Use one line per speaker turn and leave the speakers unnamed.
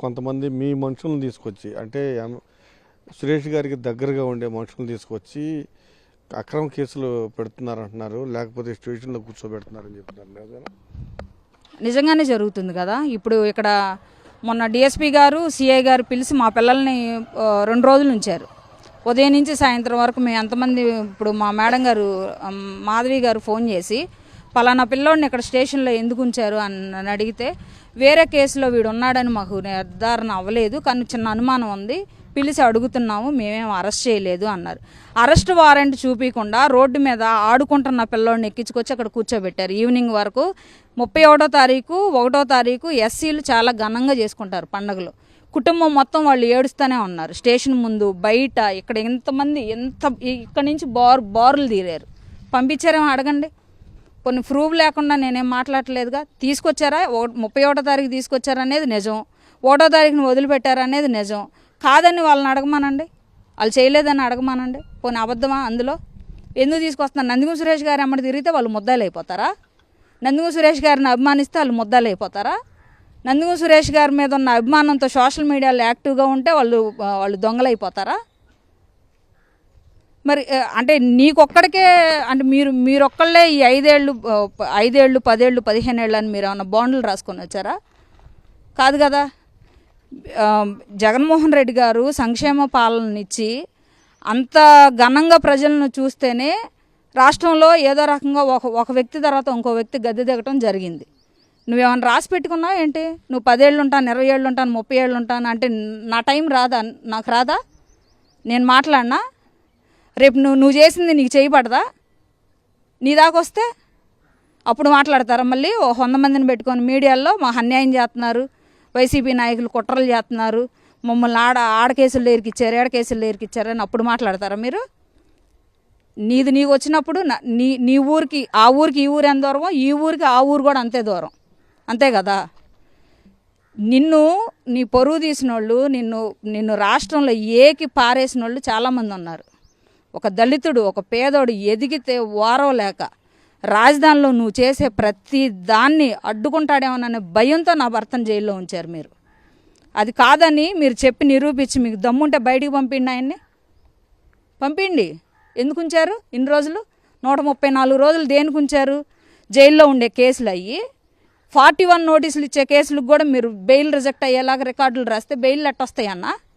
కొంతమంది మీ మనుషులను తీసుకొచ్చి అంటే సురేష్ గారికి దగ్గరగా ఉండే మనుషులను తీసుకొచ్చి అక్రమ కేసులు పెడుతున్నారంటున్నారు, లేకపోతే స్టేషన్లో కూర్చోబెడుతున్నారని చెప్తున్నారు.
నిజంగానే జరుగుతుంది కదా. ఇప్పుడు ఇక్కడ మొన్న డిఎస్పీ గారు సిఐ గారు పిలిచి మా పిల్లల్ని 2 రోజులు ఉంచారు. ఉదయం నుంచి సాయంత్రం వరకు మేము ఎంతమంది, ఇప్పుడు మా మేడం గారు మాధవి గారు ఫోన్ చేసి పలానా పిల్లోడిని ఇక్కడ స్టేషన్లో ఎందుకు ఉంచారు అని అడిగితే వేరే కేసులో వీడు ఉన్నాడని మాకు నిర్ధారణ అవ్వలేదు, కానీ చిన్న అనుమానం ఉంది, పిలిచి అడుగుతున్నాము, మేమేం అరెస్ట్ చేయలేదు అన్నారు. అరెస్ట్ వారెంట్ చూపించకుండా రోడ్డు మీద ఆడుకుంటున్న పిల్లోడిని ఎక్కించుకొచ్చి అక్కడ కూర్చోబెట్టారు. ఈవినింగ్ వరకు 31వ తారీఖు 1వ తారీఖు ఎస్సీలు చాలా ఘనంగా చేసుకుంటారు పండుగలు. కుటుంబం మొత్తం వాళ్ళు ఏడుస్తూనే ఉన్నారు. స్టేషన్ ముందు బయట ఇక్కడ ఎంతమంది ఇక్కడ నుంచి బారులు తీరారు. పంపించారేమో అడగండి. కొన్ని ప్రూఫ్ లేకుండా నేనేం మాట్లాడలేదుగా. తీసుకొచ్చారా 31వ తారీఖు తీసుకొచ్చారా అనేది నిజం, 1వ తారీఖుని వదిలిపెట్టారా అనేది నిజం. కాదని వాళ్ళని అడగమానండి, వాళ్ళు చేయలేదని అడగమానండి. పోనీ అబద్ధమా అందులో? ఎందుకు తీసుకొస్తున్నారు? నందిగం సురేష్ గారు ఎమ్మడి తిరిగితే వాళ్ళు ముద్దాలు అయిపోతారా? నందిగం సురేష్ గారిని అభిమానిస్తే వాళ్ళు ముద్దాలు అయిపోతారా? నందిగం సురేష్ గారి మీద ఉన్న అభిమానంతో సోషల్ మీడియాలో యాక్టివ్గా ఉంటే వాళ్ళు దొంగలైపోతారా? మరి అంటే నీకొక్కడికే అంటే మీరొక్కళ్ళే ఈ 5 ఏళ్ళు 10 ఏళ్ళు 15 ఏళ్ళు అని మీరు ఏమన్నా బాండ్లు రాసుకొని వచ్చారా? కాదు కదా. జగన్మోహన్ రెడ్డి గారు సంక్షేమ పాలననిచ్చి అంత ఘనంగా ప్రజలను చూస్తేనే రాష్ట్రంలో ఏదో రకంగా ఒక వ్యక్తి తర్వాత ఇంకో వ్యక్తి గద్దె దిగటం జరిగింది. నువ్వేమన్నా రాసి పెట్టుకున్నావు ఏంటి? నువ్వు 10 ఏళ్ళు ఉంటాను, 20 ఏళ్ళు ఉంటాను, 30 ఏళ్ళు ఉంటాను అంటే నా టైం రాదా? నాకు రాదా? నేను మాట్లాడినా రేపు నువ్వు చేసింది నీకు చేయబడదా? నీ దాకా వస్తే అప్పుడు మాట్లాడతారా? మళ్ళీ 100 మందిని పెట్టుకొని మీడియాలో మా అన్యాయం చేస్తున్నారు, వైసీపీ నాయకులు కుట్రలు చేస్తున్నారు, మమ్మల్ని ఆడ కేసులు ఇరికిచ్చారు, ఏడ కేసులు ఇరికిచ్చారు అని అప్పుడు మాట్లాడతారా మీరు? నీకు వచ్చినప్పుడు నీ ఊరికి ఆ ఊరికి ఈ ఊరు ఎంత దూరమో ఈ ఊరికి ఆ ఊరు కూడా అంతే దూరం, అంతే కదా. నీ పరువు తీసిన వాళ్ళు, నిన్ను రాష్ట్రంలో ఏకి పారేసిన వాళ్ళు చాలామంది ఉన్నారు. ఒక దళితుడు, ఒక పేదోడు ఎదిగితే ఓరవలేక రాజధానిలో నువ్వు చేసే ప్రతి దాన్ని అడ్డుకుంటాడేమోననే భయంతో నా భర్తను జైల్లో ఉంచారు మీరు. అది కాదని మీరు చెప్పి నిరూపించి మీకు దమ్ముంటే బయటికి పంపిండి, ఆయన్ని పంపిండి. ఎందుకు ఉంచారు ఇన్ని రోజులు? 134 రోజులు దేనికి ఉంచారు? జైల్లో ఉండే కేసులు అయ్యి 41 నోటీసులు ఇచ్చే కేసులకు కూడా మీరు బెయిల్ రిజెక్ట్ అయ్యేలాగా రికార్డులు రాస్తే బెయిల్ ఎట్టొస్తాయి అన్న?